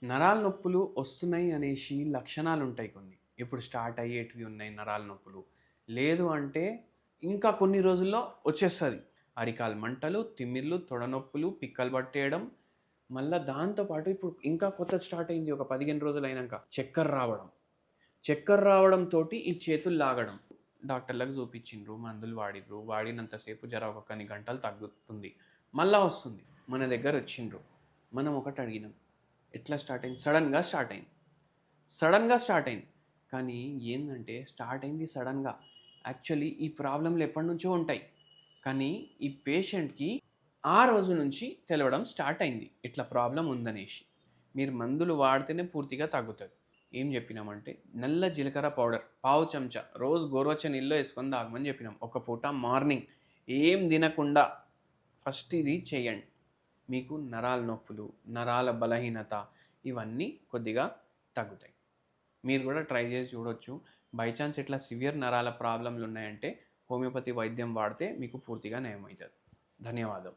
నరాల నొప్పులు వస్తున్నాయి అనేసి లక్షణాలుంటాయి కొన్ని. ఇప్పుడు స్టార్ట్ అయ్యేటివి ఉన్నాయి నరాల నొప్పులు. లేదు అంటే ఇంకా కొన్ని రోజుల్లో వచ్చేస్తది. అరికాలు మంటలు, తిమ్మిర్లు, తొడ నొప్పులు, పిక్కలు పట్టేయడం. మళ్ళా దాంతో పాటు ఇప్పుడు ఇంకా కొత్తది స్టార్ట్ అయింది ఒక 15 రోజులైనంక. చక్కర రావడం. చక్కర రావడంతోటి ఈ చేతులు లాగడం. డాక్టర్‌లకు చూపిచ్చిండ్రు, మందులు వాడిర్రు. వాడినంత సేపు జర ఒక కొన్ని గంటలు తగ్గుతుంది. మళ్ళా వస్తుంది. మన దగ్గరొచ్చిండ్రు. మనం ఒకటి అడిగినాం. ఎట్లా స్టార్ట్ అయింది? సడెన్‌గా స్టార్ట్ అయింది. సడెన్‌గా స్టార్ట్ అయింది. కానీ ఏందంటే స్టార్ట్ అయింది సడెన్‌గా. యాక్చువల్లీ ఈ ప్రాబ్లమ్‌లు ఎప్పటినుంచో ఉంటాయి. కానీ ఈ పేషెంట్‌కి ఆ రోజు నుంచి తెలవడం స్టార్ట్ అయింది. ఇట్లా ప్రాబ్లమ్ ఉందనేసి. మీరు మందులు వాడితేనే పూర్తిగా తగ్గుతది. ఏం చెప్పినామంటే నల్ల జీలకర్ర పౌడర్ పావు చెంచా రోజు గోరువెచ్చని నీళ్ళలో ఏసుకొని తాగమని చెప్పినాం. ఒక పూట మార్నింగ్ ఏం తినకుండా ఫస్ట్ ఇది చేయండి. మీకు నరాల నొప్పులు, నరాల బలహీనత ఇవన్నీ కొద్దిగా తగ్గుతాయి. మీరు కూడా ట్రై చేసి చూడొచ్చు. బై చాన్స్ ఇట్లా సివియర్ నరాల ప్రాబ్లమ్‌లు ఉన్నాయంటే హోమియోపతి వైద్యం వాడితే మీకు పూర్తిగా నయమైతది. ధన్యవాదం.